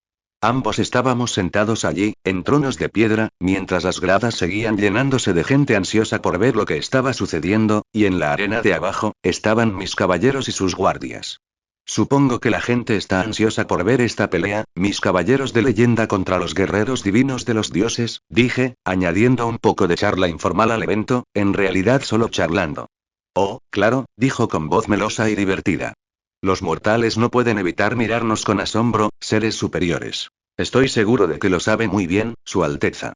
Ambos estábamos sentados allí, en tronos de piedra, mientras las gradas seguían llenándose de gente ansiosa por ver lo que estaba sucediendo, y en la arena de abajo, estaban mis caballeros y sus guardias. Supongo que la gente está ansiosa por ver esta pelea, mis caballeros de leyenda contra los guerreros divinos de los dioses, dije, añadiendo un poco de charla informal al evento, en realidad solo charlando. Oh, claro, dijo con voz melosa y divertida. Los mortales no pueden evitar mirarnos con asombro, seres superiores. Estoy seguro de que lo sabe muy bien, Su Alteza.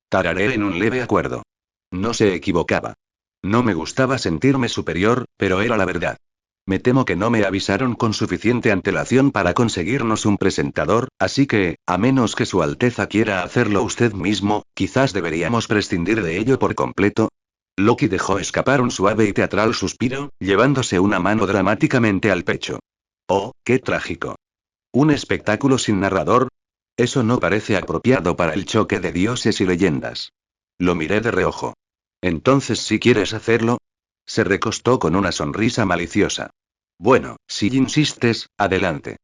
Tarareé en un leve acuerdo. No se equivocaba. No me gustaba sentirme superior, pero era la verdad. Me temo que no me avisaron con suficiente antelación para conseguirnos un presentador, así que, a menos que Su Alteza quiera hacerlo usted mismo, quizás deberíamos prescindir de ello por completo. Loki dejó escapar un suave y teatral suspiro, llevándose una mano dramáticamente al pecho. Oh, qué trágico. ¿Un espectáculo sin narrador? Eso no parece apropiado para el choque de dioses y leyendas. Lo miré de reojo. Entonces, si quieres hacerlo. Se recostó con una sonrisa maliciosa. Bueno, si insistes, adelante.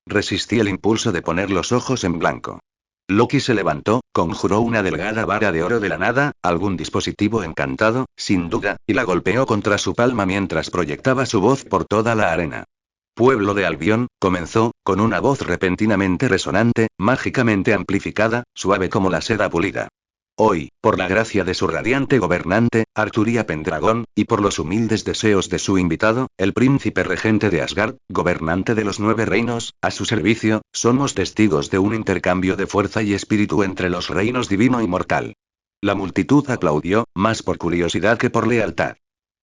Resistí el impulso de poner los ojos en blanco. Loki se levantó, conjuró una delgada vara de oro de la nada, algún dispositivo encantado, sin duda, y la golpeó contra su palma mientras proyectaba su voz por toda la arena. Pueblo de Albión, comenzó, con una voz repentinamente resonante, mágicamente amplificada, suave como la seda pulida. Hoy, por la gracia de su radiante gobernante, Arturia Pendragón, y por los humildes deseos de su invitado, el príncipe regente de Asgard, gobernante de los 9 reinos, a su servicio, somos testigos de un intercambio de fuerza y espíritu entre los reinos divino y mortal. La multitud aplaudió, más por curiosidad que por lealtad.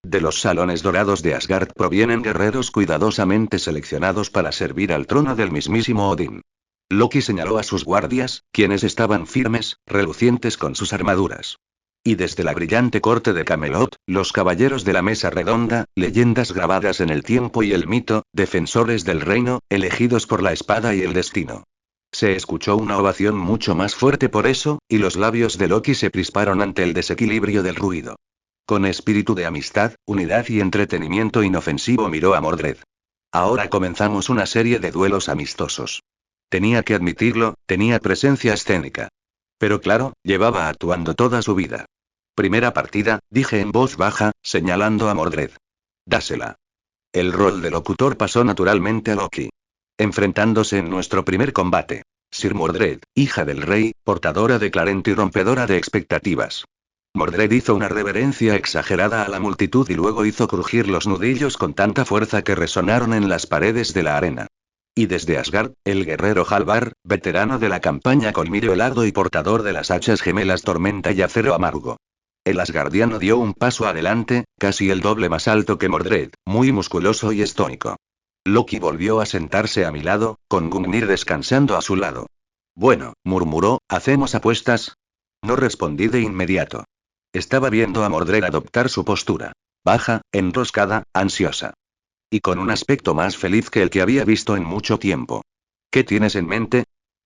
De los salones dorados de Asgard provienen guerreros cuidadosamente seleccionados para servir al trono del mismísimo Odín. Loki señaló a sus guardias, quienes estaban firmes, relucientes con sus armaduras. Y desde la brillante corte de Camelot, los caballeros de la mesa redonda, leyendas grabadas en el tiempo y el mito, defensores del reino, elegidos por la espada y el destino. Se escuchó una ovación mucho más fuerte por eso, y los labios de Loki se crisparon ante el desequilibrio del ruido. Con espíritu de amistad, unidad y entretenimiento inofensivo miró a Mordred. Ahora comenzamos una serie de duelos amistosos. Tenía que admitirlo, tenía presencia escénica. Pero claro, llevaba actuando toda su vida. Primera partida, dije en voz baja, señalando a Mordred. Dásela. El rol de locutor pasó naturalmente a Loki. Enfrentándose en nuestro primer combate. Sir Mordred, hija del rey, portadora de Clarent y rompedora de expectativas. Mordred hizo una reverencia exagerada a la multitud y luego hizo crujir los nudillos con tanta fuerza que resonaron en las paredes de la arena. Y desde Asgard, el guerrero Halvar, veterano de la campaña Colmillo Helado y portador de las hachas gemelas Tormenta y Acero Amargo. El asgardiano dio un paso adelante, casi el doble más alto que Mordred, muy musculoso y estoico. Loki volvió a sentarse a mi lado, con Gungnir descansando a su lado. Bueno, murmuró, ¿hacemos apuestas? No respondí de inmediato. Estaba viendo a Mordred adoptar su postura. Baja, enroscada, ansiosa. Y con un aspecto más feliz que el que había visto en mucho tiempo. ¿Qué tienes en mente?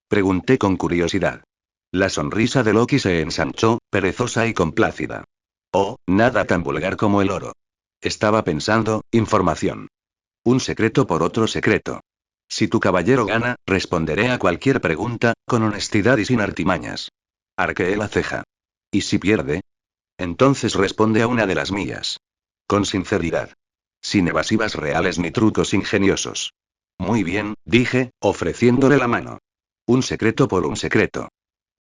Pregunté con curiosidad. La sonrisa de Loki se ensanchó, perezosa y complácida. Oh, nada tan vulgar como el oro. Estaba pensando, información. Un secreto por otro secreto. Si tu caballero gana, responderé a cualquier pregunta, con honestidad y sin artimañas. Arqueé la ceja. ¿Y si pierde? Entonces responde a una de las mías. Con sinceridad. Sin evasivas reales ni trucos ingeniosos. Muy bien, dije, ofreciéndole la mano. Un secreto por un secreto.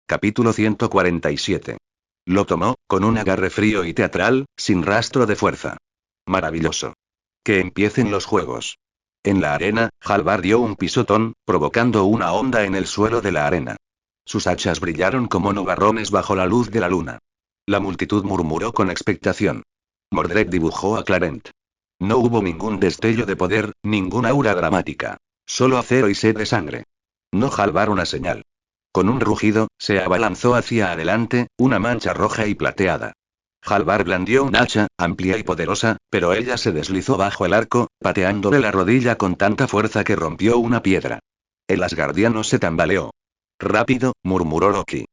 Capítulo 147. Lo tomó, con un agarre frío y teatral, sin rastro de fuerza. Maravilloso. Que empiecen los juegos. En la arena, Halvar dio un pisotón, provocando una onda en el suelo de la arena. Sus hachas brillaron como nubarrones bajo la luz de la luna. La multitud murmuró con expectación. Mordred dibujó a Clarent. No hubo ningún destello de poder, ninguna aura dramática. Solo acero y sed de sangre. No Halvar una señal. Con un rugido, se abalanzó hacia adelante, una mancha roja y plateada. Halvar blandió un hacha, amplia y poderosa, pero ella se deslizó bajo el arco, pateándole la rodilla con tanta fuerza que rompió una piedra. El asgardiano se tambaleó. Rápido, murmuró Loki.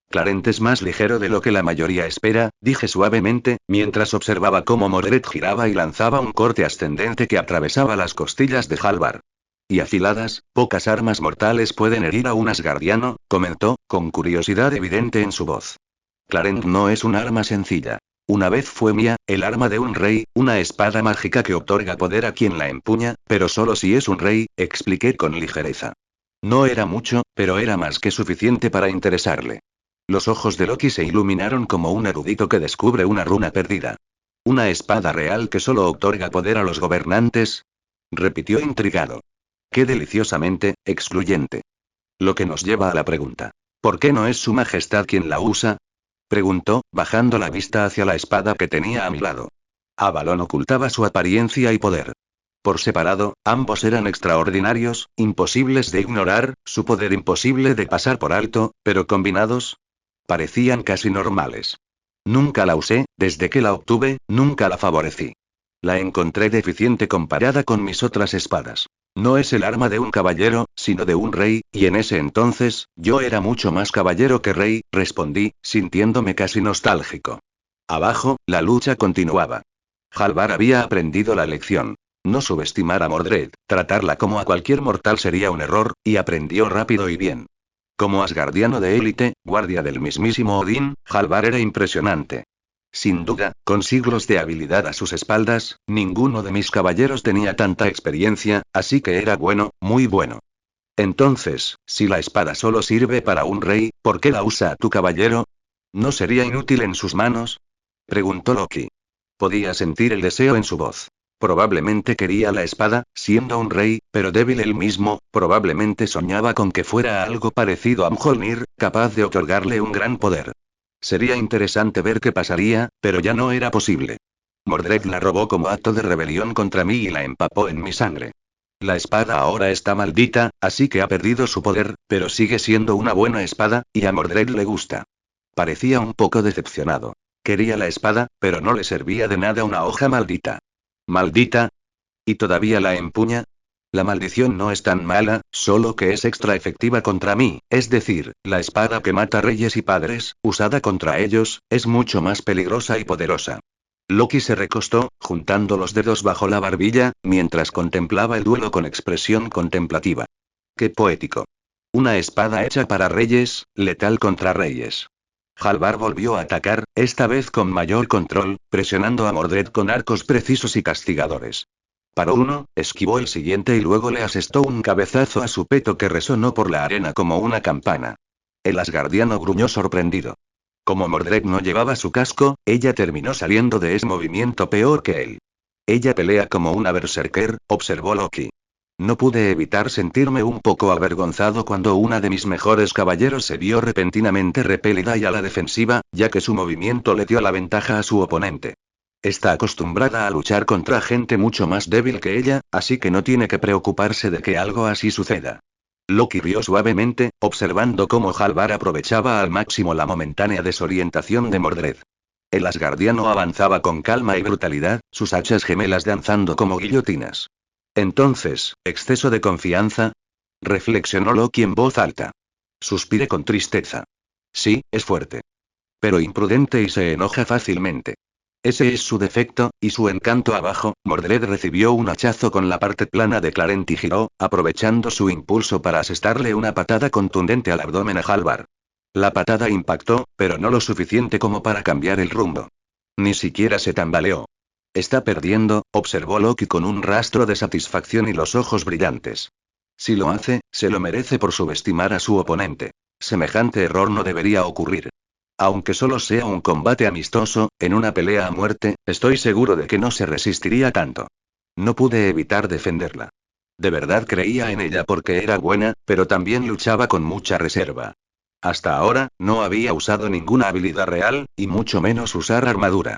Clarent es más ligero de lo que la mayoría espera, dije suavemente, mientras observaba cómo Mordred giraba y lanzaba un corte ascendente que atravesaba las costillas de Halvar. Y afiladas, pocas armas mortales pueden herir a un asgardiano, comentó, con curiosidad evidente en su voz. Clarent no es un arma sencilla. Una vez fue mía, el arma de un rey, una espada mágica que otorga poder a quien la empuña, pero solo si es un rey, expliqué con ligereza. No era mucho, pero era más que suficiente para interesarle. Los ojos de Loki se iluminaron como un erudito que descubre una runa perdida. ¿Una espada real que solo otorga poder a los gobernantes? Repitió intrigado. Qué deliciosamente excluyente. Lo que nos lleva a la pregunta. ¿Por qué no es su majestad quien la usa? Preguntó, bajando la vista hacia la espada que tenía a mi lado. Avalon ocultaba su apariencia y poder. Por separado, ambos eran extraordinarios, imposibles de ignorar, su poder imposible de pasar por alto, pero combinados, parecían casi normales. Nunca la usé, desde que la obtuve, nunca la favorecí. La encontré deficiente comparada con mis otras espadas. No es el arma de un caballero, sino de un rey, y en ese entonces, yo era mucho más caballero que rey, respondí, sintiéndome casi nostálgico. Abajo, la lucha continuaba. Halvar había aprendido la lección. No subestimar a Mordred, tratarla como a cualquier mortal sería un error, y aprendió rápido y bien. Como asgardiano de élite, guardia del mismísimo Odín, Halvar era impresionante. Sin duda, con siglos de habilidad a sus espaldas, ninguno de mis caballeros tenía tanta experiencia, así que era bueno, muy bueno. Entonces, si la espada solo sirve para un rey, ¿por qué la usa tu caballero? ¿No sería inútil en sus manos? Preguntó Loki. Podía sentir el deseo en su voz. Probablemente quería la espada, siendo un rey, pero débil él mismo, probablemente soñaba con que fuera algo parecido a Mjolnir, capaz de otorgarle un gran poder. Sería interesante ver qué pasaría, pero ya no era posible. Mordred la robó como acto de rebelión contra mí y la empapó en mi sangre. La espada ahora está maldita, así que ha perdido su poder, pero sigue siendo una buena espada, y a Mordred le gusta. Parecía un poco decepcionado. Quería la espada, pero no le servía de nada una hoja maldita. ¿Maldita? ¿Y todavía la empuña? La maldición no es tan mala, solo que es extra efectiva contra mí, es decir, la espada que mata reyes y padres, usada contra ellos, es mucho más peligrosa y poderosa. Loki se recostó, juntando los dedos bajo la barbilla, mientras contemplaba el duelo con expresión contemplativa. ¡Qué poético! Una espada hecha para reyes, letal contra reyes. Halvar volvió a atacar, esta vez con mayor control, presionando a Mordred con arcos precisos y castigadores. Paró uno, esquivó el siguiente y luego le asestó un cabezazo a su peto que resonó por la arena como una campana. El asgardiano gruñó sorprendido. Como Mordred no llevaba su casco, ella terminó saliendo de ese movimiento peor que él. Ella pelea como una berserker, observó Loki. No pude evitar sentirme un poco avergonzado cuando una de mis mejores caballeros se vio repentinamente repelida y a la defensiva, ya que su movimiento le dio la ventaja a su oponente. Está acostumbrada a luchar contra gente mucho más débil que ella, así que no tiene que preocuparse de que algo así suceda. Loki rió suavemente, observando cómo Halvar aprovechaba al máximo la momentánea desorientación de Mordred. El asgardiano avanzaba con calma y brutalidad, sus hachas gemelas danzando como guillotinas. Entonces, ¿exceso de confianza? Reflexionó Loki en voz alta. Suspiré con tristeza. Sí, es fuerte. Pero imprudente y se enoja fácilmente. Ese es su defecto, y su encanto abajo. Mordred recibió un hachazo con la parte plana de Clarent y giró, aprovechando su impulso para asestarle una patada contundente al abdomen a Halvar. La patada impactó, pero no lo suficiente como para cambiar el rumbo. Ni siquiera se tambaleó. Está perdiendo, observó Loki con un rastro de satisfacción y los ojos brillantes. Si lo hace, se lo merece por subestimar a su oponente. Semejante error no debería ocurrir. Aunque solo sea un combate amistoso, en una pelea a muerte, estoy seguro de que no se resistiría tanto. No pude evitar defenderla. De verdad creía en ella porque era buena, pero también luchaba con mucha reserva. Hasta ahora, no había usado ninguna habilidad real, y mucho menos usar armadura.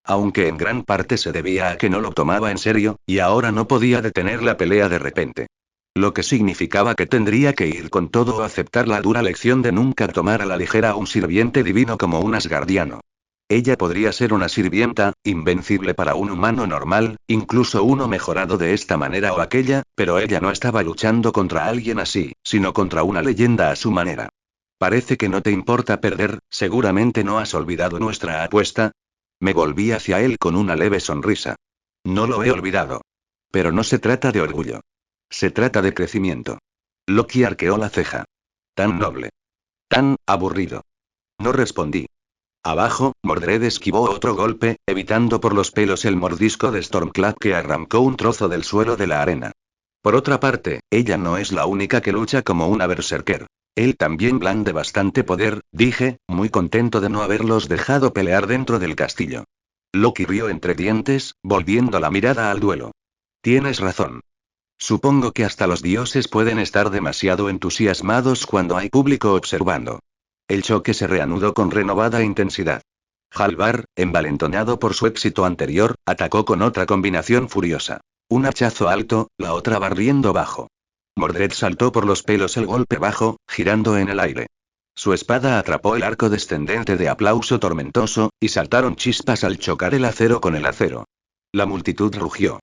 Aunque en gran parte se debía a que no lo tomaba en serio, y ahora no podía detener la pelea de repente. Lo que significaba que tendría que ir con todo o aceptar la dura lección de nunca tomar a la ligera a un sirviente divino como un asgardiano. Ella podría ser una sirvienta, invencible para un humano normal, incluso uno mejorado de esta manera o aquella, pero ella no estaba luchando contra alguien así, sino contra una leyenda a su manera. Parece que no te importa perder, seguramente no has olvidado nuestra apuesta. Me volví hacia él con una leve sonrisa. No lo he olvidado. Pero no se trata de orgullo. Se trata de crecimiento. Loki arqueó la ceja. Tan noble. Tan aburrido. No respondí. Abajo, Mordred esquivó otro golpe, evitando por los pelos el mordisco de Stormclad que arrancó un trozo del suelo de la arena. Por otra parte, ella no es la única que lucha como una berserker. Él también blande bastante poder, dije, muy contento de no haberlos dejado pelear dentro del castillo. Loki rió entre dientes, volviendo la mirada al duelo. Tienes razón. Supongo que hasta los dioses pueden estar demasiado entusiasmados cuando hay público observando. El choque se reanudó con renovada intensidad. Halvar, envalentonado por su éxito anterior, atacó con otra combinación furiosa. Un hachazo alto, la otra barriendo bajo. Mordred saltó por los pelos el golpe bajo, girando en el aire. Su espada atrapó el arco descendente de aplauso tormentoso, y saltaron chispas al chocar el acero con el acero. La multitud rugió.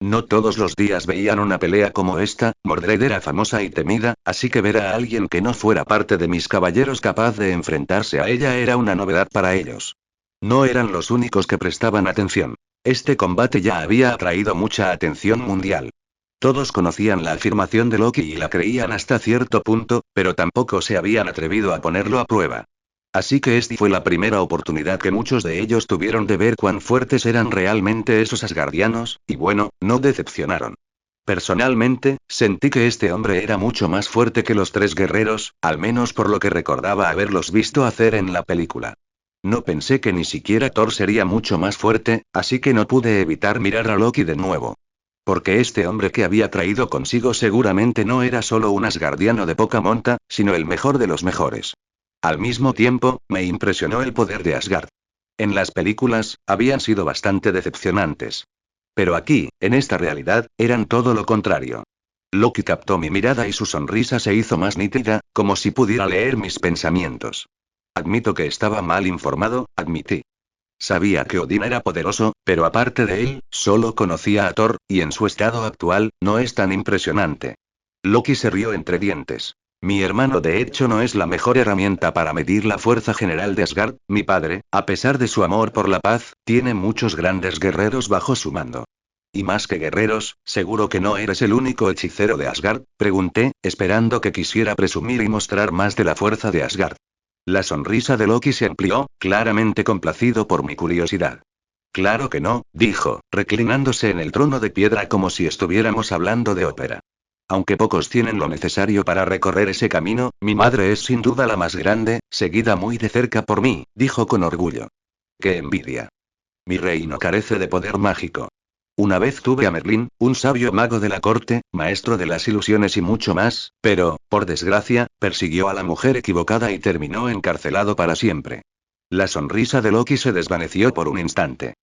No todos los días veían una pelea como esta. Mordred era famosa y temida, así que ver a alguien que no fuera parte de mis caballeros capaz de enfrentarse a ella era una novedad para ellos. No eran los únicos que prestaban atención. Este combate ya había atraído mucha atención mundial. Todos conocían la afirmación de Loki y la creían hasta cierto punto, pero tampoco se habían atrevido a ponerlo a prueba. Así que esta fue la primera oportunidad que muchos de ellos tuvieron de ver cuán fuertes eran realmente esos asgardianos, y bueno, no decepcionaron. Personalmente, sentí que este hombre era mucho más fuerte que los tres guerreros, al menos por lo que recordaba haberlos visto hacer en la película. No pensé que ni siquiera Thor sería mucho más fuerte, así que no pude evitar mirar a Loki de nuevo. Porque este hombre que había traído consigo seguramente no era solo un asgardiano de poca monta, sino el mejor de los mejores. Al mismo tiempo, me impresionó el poder de Asgard. En las películas, habían sido bastante decepcionantes. Pero aquí, en esta realidad, eran todo lo contrario. Loki captó mi mirada y su sonrisa se hizo más nítida, como si pudiera leer mis pensamientos. Admito que estaba mal informado, admití. Sabía que Odín era poderoso, pero aparte de él, solo conocía a Thor, y en su estado actual, no es tan impresionante. Loki se rió entre dientes. Mi hermano de hecho no es la mejor herramienta para medir la fuerza general de Asgard. Mi padre, a pesar de su amor por la paz, tiene muchos grandes guerreros bajo su mando. Y más que guerreros, ¿seguro que no eres el único hechicero de Asgard?, pregunté, esperando que quisiera presumir y mostrar más de la fuerza de Asgard. La sonrisa de Loki se amplió, claramente complacido por mi curiosidad. Claro que no, dijo, reclinándose en el trono de piedra como si estuviéramos hablando de ópera. Aunque pocos tienen lo necesario para recorrer ese camino, mi madre es sin duda la más grande, seguida muy de cerca por mí, dijo con orgullo. ¡Qué envidia! Mi reino carece de poder mágico. Una vez tuve a Merlín, un sabio mago de la corte, maestro de las ilusiones y mucho más, pero, por desgracia, persiguió a la mujer equivocada y terminó encarcelado para siempre. La sonrisa de Loki se desvaneció por un instante.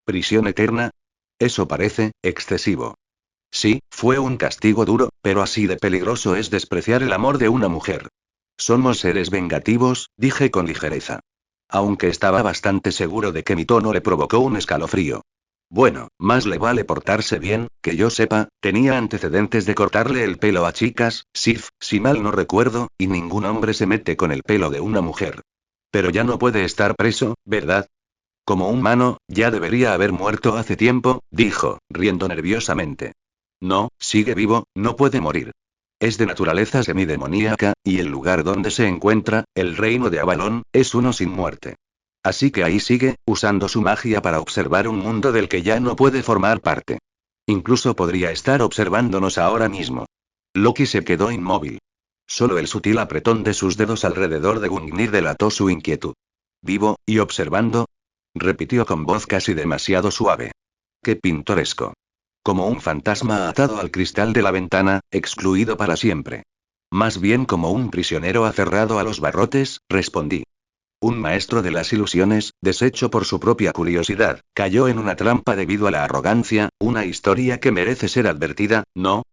¿Prisión eterna? Eso parece excesivo. Sí, fue un castigo duro, pero así de peligroso es despreciar el amor de una mujer. Somos seres vengativos, dije con ligereza. Aunque estaba bastante seguro de que mi tono le provocó un escalofrío. Bueno, más le vale portarse bien, que yo sepa, tenía antecedentes de cortarle el pelo a chicas, Sif, si mal no recuerdo, y ningún hombre se mete con el pelo de una mujer. Pero ya no puede estar preso, ¿verdad? Como humano, ya debería haber muerto hace tiempo, dijo, riendo nerviosamente. No, sigue vivo, no puede morir. Es de naturaleza semidemoníaca, y el lugar donde se encuentra, el reino de Avalon, es uno sin muerte. Así que ahí sigue, usando su magia para observar un mundo del que ya no puede formar parte. Incluso podría estar observándonos ahora mismo. Loki se quedó inmóvil. Solo el sutil apretón de sus dedos alrededor de Gungnir delató su inquietud. ¿Vivo, y observando? Repitió con voz casi demasiado suave. ¡Qué pintoresco! Como un fantasma atado al cristal de la ventana, excluido para siempre. Más bien como un prisionero aferrado a los barrotes, respondí. Un maestro de las ilusiones, deshecho por su propia curiosidad, cayó en una trampa debido a la arrogancia, una historia que merece ser advertida, ¿no?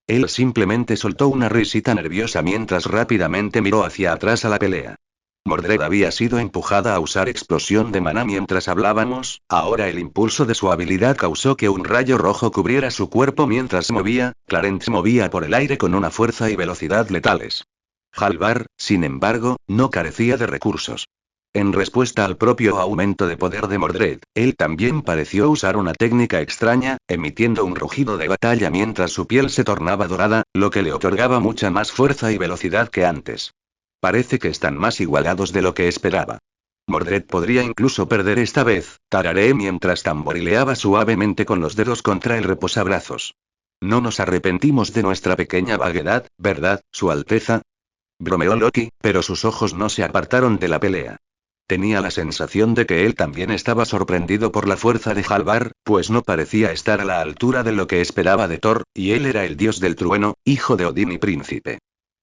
Él simplemente soltó una risita nerviosa mientras rápidamente miró hacia atrás a la pelea. Mordred había sido empujada a usar explosión de maná mientras hablábamos, ahora el impulso de su habilidad causó que un rayo rojo cubriera su cuerpo mientras se movía. Clarence se movía por el aire con una fuerza y velocidad letales. Halvar, sin embargo, no carecía de recursos. En respuesta al propio aumento de poder de Mordred, él también pareció usar una técnica extraña, emitiendo un rugido de batalla mientras su piel se tornaba dorada, lo que le otorgaba mucha más fuerza y velocidad que antes. Parece que están más igualados de lo que esperaba. Mordred podría incluso perder esta vez, tarareé mientras tamborileaba suavemente con los dedos contra el reposabrazos. No nos arrepentimos de nuestra pequeña vaguedad, ¿verdad, Su Alteza? Bromeó Loki, pero sus ojos no se apartaron de la pelea. Tenía la sensación de que él también estaba sorprendido por la fuerza de Halvar, pues no parecía estar a la altura de lo que esperaba de Thor, y él era el dios del trueno, hijo de Odín y príncipe.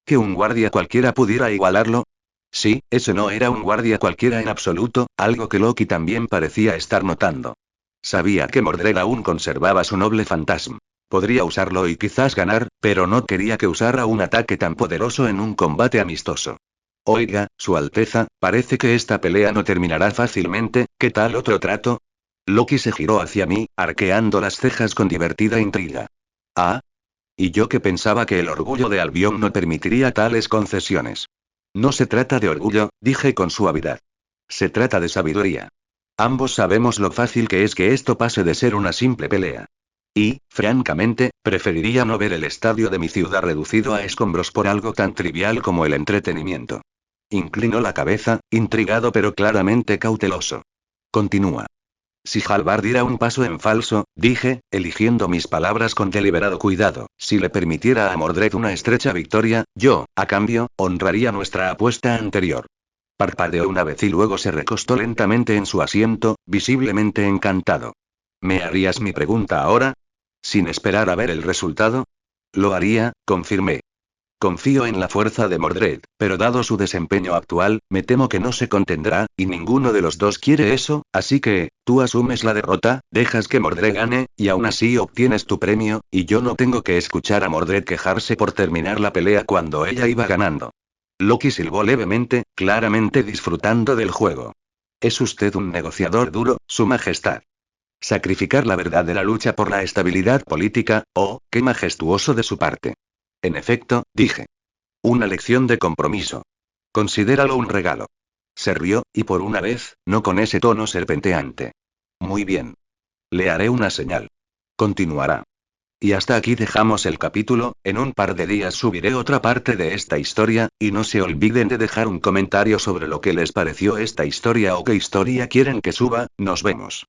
¿Que un guardia cualquiera pudiera igualarlo? Sí, ese no era un guardia cualquiera en absoluto, algo que Loki también parecía estar notando. Sabía que Mordred aún conservaba su noble fantasma. Podría usarlo y quizás ganar, pero no quería que usara un ataque tan poderoso en un combate amistoso. Oiga, Su Alteza, parece que esta pelea no terminará fácilmente, ¿qué tal otro trato? Loki se giró hacia mí, arqueando las cejas con divertida intriga. Ah. Y yo que pensaba que el orgullo de Albion no permitiría tales concesiones. No se trata de orgullo, dije con suavidad. Se trata de sabiduría. Ambos sabemos lo fácil que es que esto pase de ser una simple pelea. Y, francamente, preferiría no ver el estadio de mi ciudad reducido a escombros por algo tan trivial como el entretenimiento. Inclinó la cabeza, intrigado pero claramente cauteloso. Continúa. Si Halvar diera un paso en falso, dije, eligiendo mis palabras con deliberado cuidado, si le permitiera a Mordred una estrecha victoria, yo, a cambio, honraría nuestra apuesta anterior. Parpadeó una vez y luego se recostó lentamente en su asiento, visiblemente encantado. ¿Me harías mi pregunta ahora? ¿Sin esperar a ver el resultado? Lo haría, confirmé. Confío en la fuerza de Mordred, pero dado su desempeño actual, me temo que no se contendrá, y ninguno de los dos quiere eso, así que, tú asumes la derrota, dejas que Mordred gane, y aún así obtienes tu premio, y yo no tengo que escuchar a Mordred quejarse por terminar la pelea cuando ella iba ganando. Loki silbó levemente, claramente disfrutando del juego. Es usted un negociador duro, Su Majestad. Sacrificar la verdad de la lucha por la estabilidad política, oh, qué majestuoso de su parte. En efecto, dije. Una lección de compromiso. Considéralo un regalo. Se rió, y por una vez, no con ese tono serpenteante. Muy bien. Le haré una señal. Continuará. Y hasta aquí dejamos el capítulo, en un par de días subiré otra parte de esta historia, y no se olviden de dejar un comentario sobre lo que les pareció esta historia o qué historia quieren que suba, nos vemos.